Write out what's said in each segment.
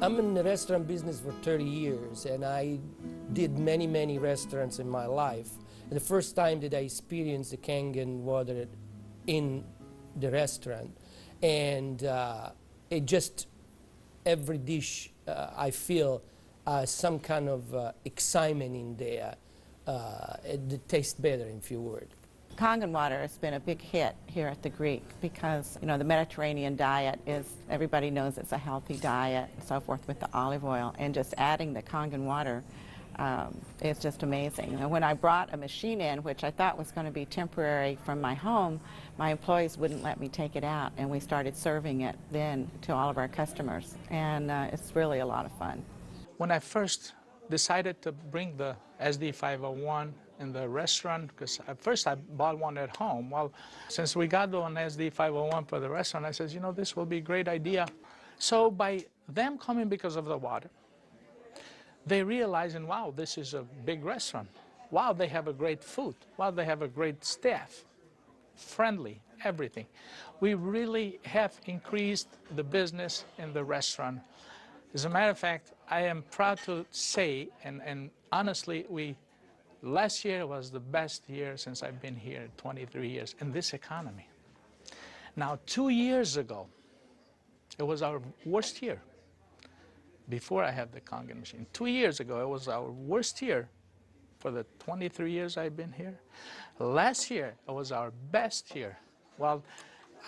I'm in the restaurant business for 30 years, and I did many restaurants in my life. And the first time that I experienced the Kangen water in the restaurant, and it just, every dish I feel some kind of excitement in there. It tastes better, in few words. Kangen water has been a big hit here at the Greek because, you know, the Mediterranean diet is, everybody knows it's a healthy diet and so forth with the olive oil, and just adding the Kangen water is just amazing. And when I brought a machine in, which I thought was going to be temporary from my home, my employees wouldn't let me take it out, and we started serving it then to all of our customers, and it's really a lot of fun. When I first decided to bring the SD501 in the restaurant, because at first I bought one at home. Well, since we got one SD501 for the restaurant, I said, you know, this will be a great idea. So by them coming because of the water, they realizing, wow, this is a big restaurant. Wow, they have a great food. Wow, they have a great staff. Friendly, everything. We really have increased the business in the restaurant. As a matter of fact, I am proud to say, and honestly, last year was the best year since I've been here, 23 years, in this economy. Now, 2 years ago, it was our worst year, before I had the Kangen machine. 2 years ago, it was our worst year for the 23 years I've been here. Last year, it was our best year. Well,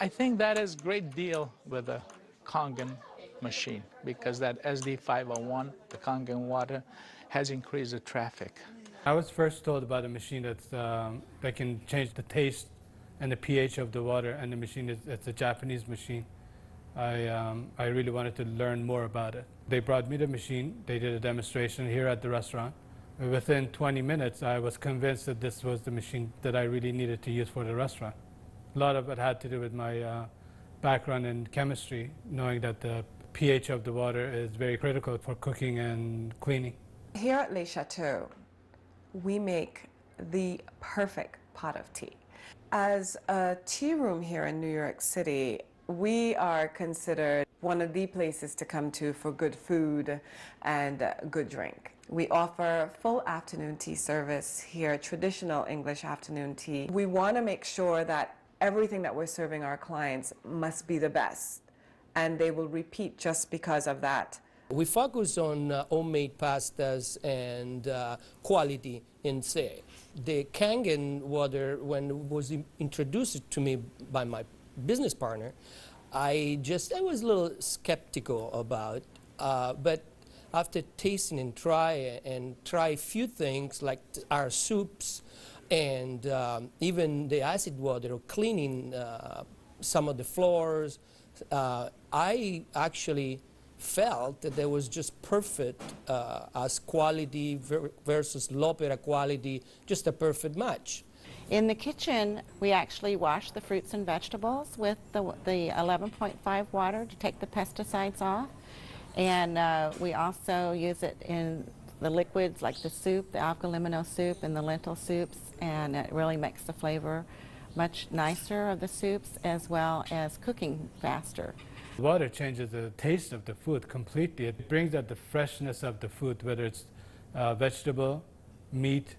I think that is a great deal with the Kangen machine, because that SD501, the Kangen water, has increased the traffic. I was first told about a machine that can change the taste and the pH of the water, and the machine it's a Japanese machine. I really wanted to learn more about it. They brought me the machine, they did a demonstration here at the restaurant. Within 20 minutes, I was convinced that this was the machine that I really needed to use for the restaurant. A lot of it had to do with my background in chemistry, knowing that the pH of the water is very critical for cooking and cleaning. Here at Le Chateau, we make the perfect pot of tea. As a tea room here in New York City, we are considered one of the places to come to for good food and good drink. We offer full afternoon tea service here, traditional English afternoon tea. We want to make sure that everything that we're serving our clients must be the best, and they will repeat just because of that. We focus on homemade pastas and quality in say. The Kangen water, when it was introduced to me by my business partner, I was a little skeptical about, but after tasting and try a few things like our soups and even the acid water, or cleaning some of the floors, I actually felt that there was just perfect as quality versus L'Opera quality, just a perfect match. In the kitchen, we actually wash the fruits and vegetables with the 11.5 water to take the pesticides off. And we also use it in the liquids like the soup, the algalimino soup and the lentil soups, and it really makes the flavor much nicer of the soups, as well as cooking faster. Water changes the taste of the food completely. It brings out the freshness of the food, whether it's vegetable, meat.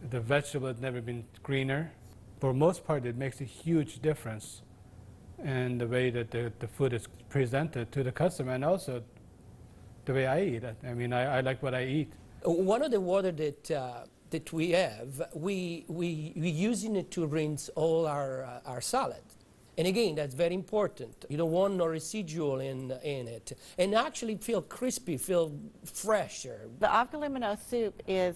The vegetable has never been greener. For most part, it makes a huge difference in the way that the food is presented to the customer, and also the way I eat it. I mean, I like what I eat. One of the water that we have, we using it to rinse all our salad. And again, that's very important. You don't want no residual in it. And actually feel crispy, feel fresher. The algalimino soup is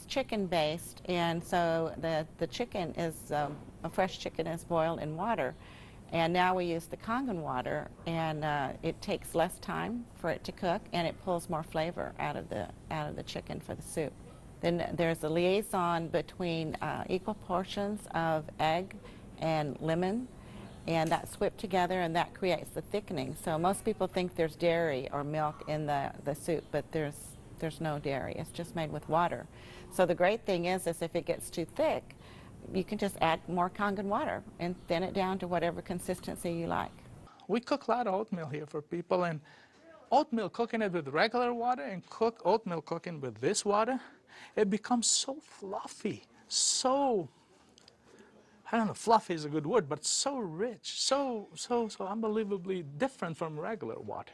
chicken-based, and so the chicken is, a fresh chicken is boiled in water. And now we use the Kangen water, and it takes less time for it to cook, and it pulls more flavor out of the chicken for the soup. Then there's a liaison between equal portions of egg and lemon, and that's whipped together, and that creates the thickening. So most people think there's dairy or milk in the soup, but there's no dairy. It's just made with water. So the great thing is if it gets too thick, you can just add more Kangen water and thin it down to whatever consistency you like. We cook a lot of oatmeal here for people, and oatmeal, cooking it with regular water and cook oatmeal cooking with this water, it becomes so fluffy, so, I don't know, fluffy is a good word, but so rich, so unbelievably different from regular water.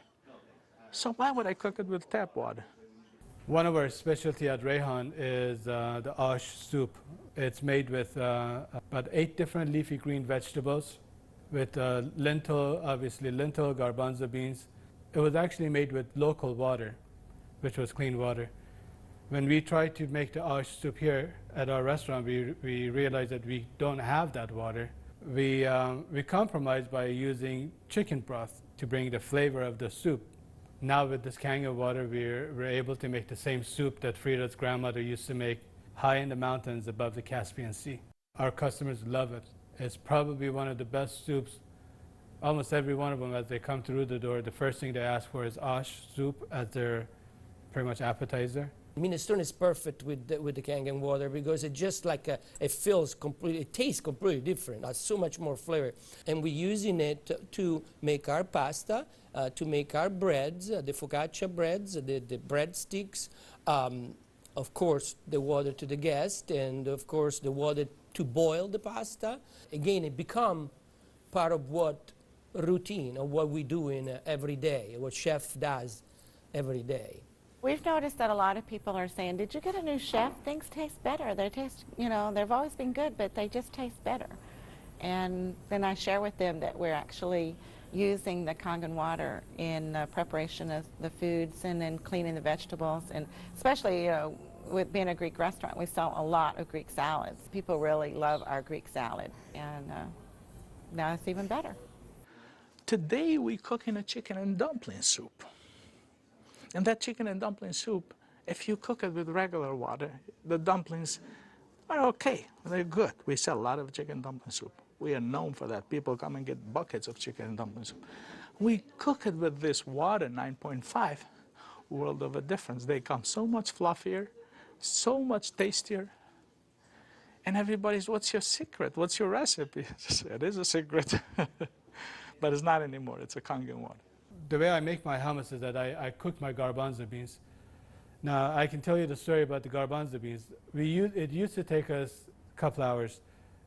So why would I cook it with tap water? One of our specialty at Rayhan is the ash soup. It's made with about 8 different leafy green vegetables with lentil, obviously lentil, garbanzo beans. It was actually made with local water, which was clean water. When we tried to make the ash soup here at our restaurant, we realized that we don't have that water. We compromised by using chicken broth to bring the flavor of the soup. Now with this Kangen water, we're able to make the same soup that Frida's grandmother used to make high in the mountains above the Caspian Sea. Our customers love it. It's probably one of the best soups. Almost every one of them, as they come through the door, the first thing they ask for is ash soup as their pretty much appetizer. Minestrone is perfect with the Kangen water because it just like it feels completely, it tastes completely different. It has so much more flavor, and we're using it to make our pasta, to make our breads, the focaccia breads, the breadsticks. Of course, the water to the guest, and of course the water to boil the pasta. Again, it become part of what routine of what we do in every day, what chef does every day. We've noticed that a lot of people are saying, did you get a new chef? Things taste better. They taste, you know, they've always been good, but they just taste better. And then I share with them that we're actually using the Kangen water in preparation of the foods and then cleaning the vegetables. And especially, you know, with being a Greek restaurant, we sell a lot of Greek salads. People really love our Greek salad. And now it's even better. Today we cooking a chicken and dumpling soup. And that chicken and dumpling soup, if you cook it with regular water, the dumplings are okay. They're good. We sell a lot of chicken dumpling soup. We are known for that. People come and get buckets of chicken and dumpling soup. We cook it with this water, 9.5, world of a difference. They come so much fluffier, so much tastier. And everybody's, what's your secret? What's your recipe? It is a secret, but it's not anymore. It's a Kangen water. The way I make my hummus is that I cook my garbanzo beans. Now, I can tell you the story about the garbanzo beans. It used to take us a couple hours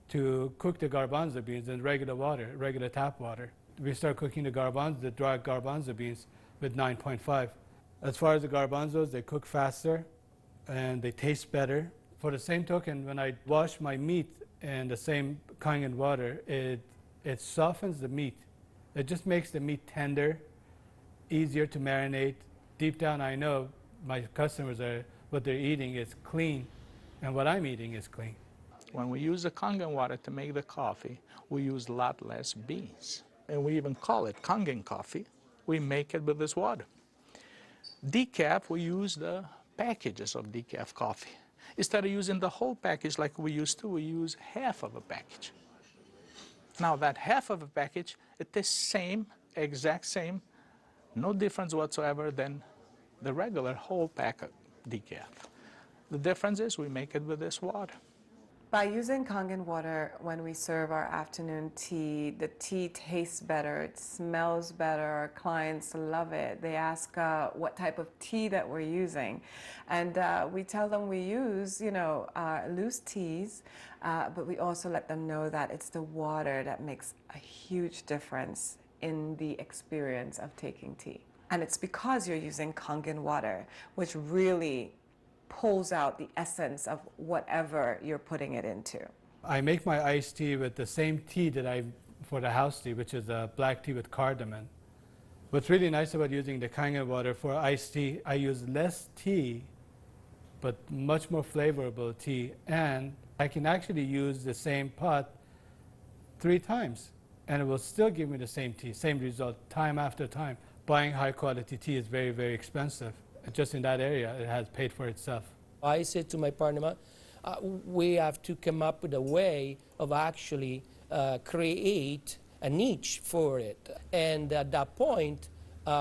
to cook the garbanzo beans in regular water, regular tap water. We start cooking the dry garbanzo beans with 9.5. As far as the garbanzos, they cook faster and they taste better. For the same token, when I wash my meat in the same Kangen water, it softens the meat. It just makes the meat tender, easier to marinate. Deep down, I know my customers what they're eating is clean, and what I'm eating is clean. When we use the Kangen water to make the coffee, we use a lot less beans. And we even call it Kangen coffee. We make it with this water. Decaf, we use the packages of decaf coffee. Instead of using the whole package like we used to, we use half of a package. Now that half of a package, it is same, exact same, no difference whatsoever than the regular whole pack of decaf. The difference is we make it with this water. By using Kangen water when we serve our afternoon tea, the tea tastes better, it smells better, our clients love it. They ask what type of tea that we're using. And we tell them we use, you know, loose teas, but we also let them know that it's the water that makes a huge difference in the experience of taking tea. And it's because you're using Kangen water, which really pulls out the essence of whatever you're putting it into. I make my iced tea with the same tea that for the house tea, which is a black tea with cardamom. What's really nice about using the Kangen water for iced tea, I use less tea, but much more flavorful tea, and I can actually use the same pot 3 times, and it will still give me the same tea, same result, time after time. Buying high quality tea is very, very expensive. Just in that area, it has paid for itself. I said to my partner, we have to come up with a way of actually create a niche for it. And at that point,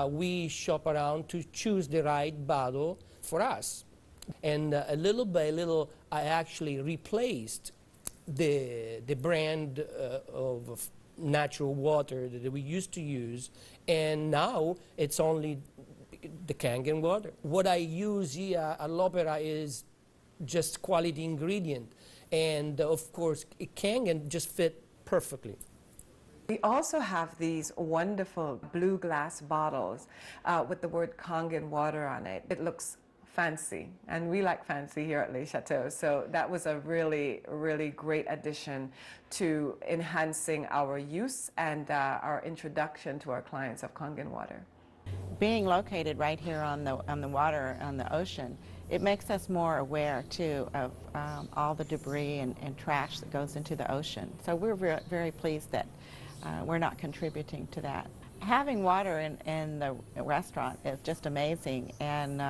we shop around to choose the right bottle for us. And little by little, I actually replaced the brand of natural water that we used to use. And now it's only the Kangen water. What I use here at L'Opera is just quality ingredient. And of course, Kangen just fit perfectly. We also have these wonderful blue glass bottles with the word Kangen water on it. It looks fancy, and we like fancy here at Les Chateaux. So that was a really, really great addition to enhancing our use and our introduction to our clients of Kangen water. Being located right here on the water, on the ocean, it makes us more aware too of all the debris and trash that goes into the ocean. So we're very pleased that we're not contributing to that. Having water in the restaurant is just amazing, and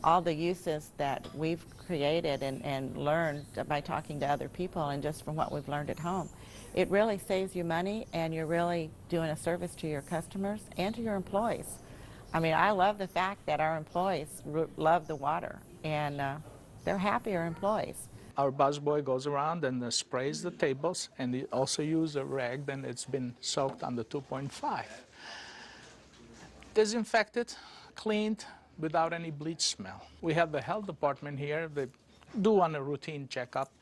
all the uses that we've created and learned by talking to other people and just from what we've learned at home, it really saves you money, and you're really doing a service to your customers and to your employees. I mean, I love the fact that our employees love the water, and they're happier employees. Our busboy goes around and sprays the tables, and he also uses a rag, then it's been soaked on the 2.5. Disinfected, cleaned, without any bleach smell. We have the health department here. They do on a routine checkup.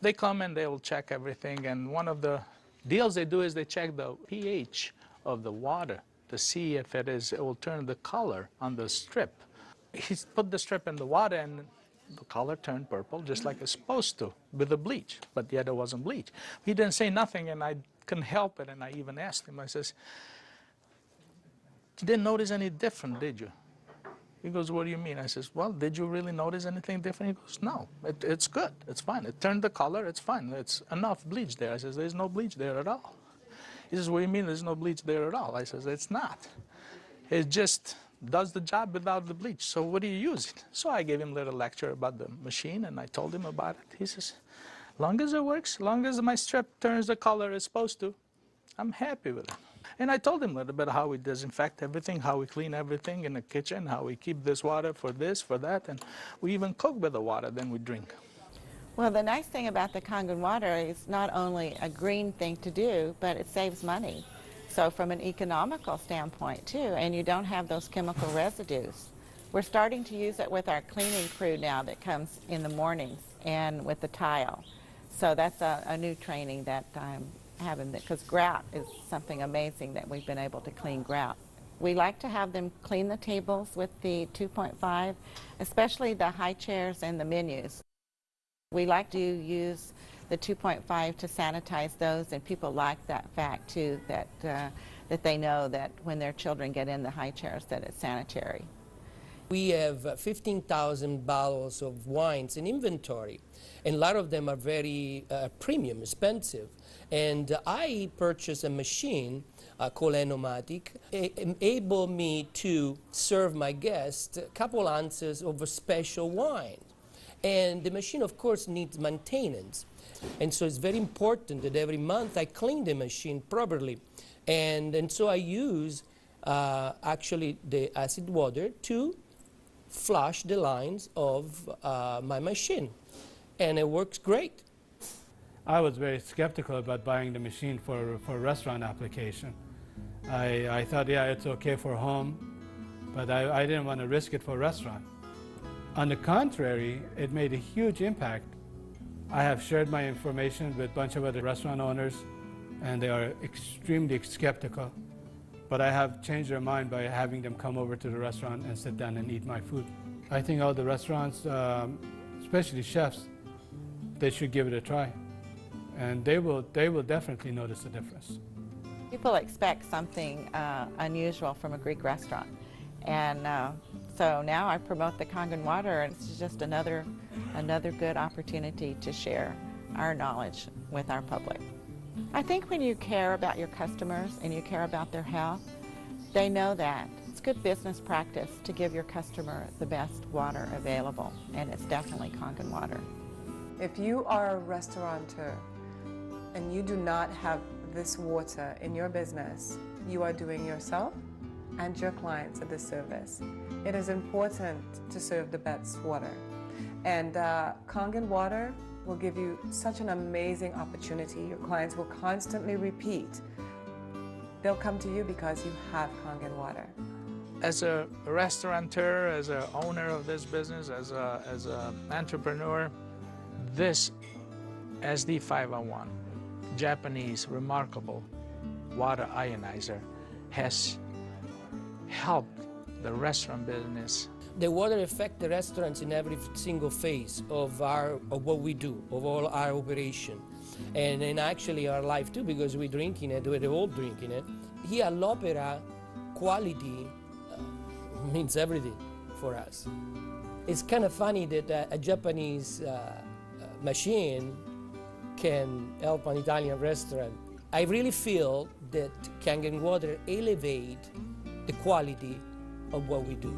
They come and they will check everything, and one of the deals they do is they check the pH of the water to see if it will turn the color on the strip. He put the strip in the water, and the color turned purple, just like it's supposed to, with the bleach, but yet it wasn't bleach. He didn't say nothing, and I couldn't help it, and I even asked him, I says, "You didn't notice any different, did you?" He goes, "What do you mean?" I says, "Well, did you really notice anything different?" He goes, "No, it's good, it's fine. It turned the color, it's fine. It's enough bleach there." I says, "There's no bleach there at all." He says, "What do you mean there's no bleach there at all?" I says, "It's not. It just does the job without the bleach. So what do you use it?" So I gave him a little lecture about the machine, and I told him about it. He says, "Long as it works, long as my strip turns the color it's supposed to, I'm happy with it." And I told him a little bit how we disinfect everything, how we clean everything in the kitchen, how we keep this water for this, for that, and we even cook with the water, then we drink. Well, the nice thing about the Kangen water is not only a green thing to do, but it saves money. So from an economical standpoint too, and you don't have those chemical residues. We're starting to use it with our cleaning crew now that comes in the mornings and with the tile. So that's a new training that I'm having, because grout is something amazing that we've been able to clean grout. We like to have them clean the tables with the 2.5, especially the high chairs and the menus. We like to use the 2.5 to sanitize those, and people like that fact too, that they know that when their children get in the high chairs that it's sanitary. We have 15,000 bottles of wines in inventory, and a lot of them are very premium, expensive. And I purchased a machine called Enomatic, able me to serve my guests a couple ounces of a special wine. And the machine, of course, needs maintenance. And so it's very important that every month I clean the machine properly. And so I use actually the acid water to flush the lines of my machine. And it works great. I was very skeptical about buying the machine for restaurant application. I thought, yeah, it's okay for home, but I didn't want to risk it for restaurant. On the contrary, it made a huge impact. I have shared my information with a bunch of other restaurant owners, and they are extremely skeptical. But I have changed their mind by having them come over to the restaurant and sit down and eat my food. I think all the restaurants, especially chefs, they should give it a try. And they will definitely notice the difference. People expect something unusual from a Greek restaurant. And so now I promote the Kangen water, and it's just another good opportunity to share our knowledge with our public. I think when you care about your customers and you care about their health, they know that. It's good business practice to give your customer the best water available, and it's definitely Kangen water. If you are a restaurateur and you do not have this water in your business, you are doing yourself and your clients a disservice. It is important to serve the best water. And Kangen water will give you such an amazing opportunity. Your clients will constantly repeat. They'll come to you because you have Kangen water. As a restaurateur, as an owner of this business, as an entrepreneur, this SD501, Japanese remarkable water ionizer, has helped the restaurant business. The water affects the restaurants in every single phase of what we do, of all our operation, and in actually our life too, because we're drinking it, we're all drinking it. Here at l'Opera, quality means everything for us. It's kind of funny that a Japanese machine can help an Italian restaurant. I really feel that Kangen water elevate the quality of what we do.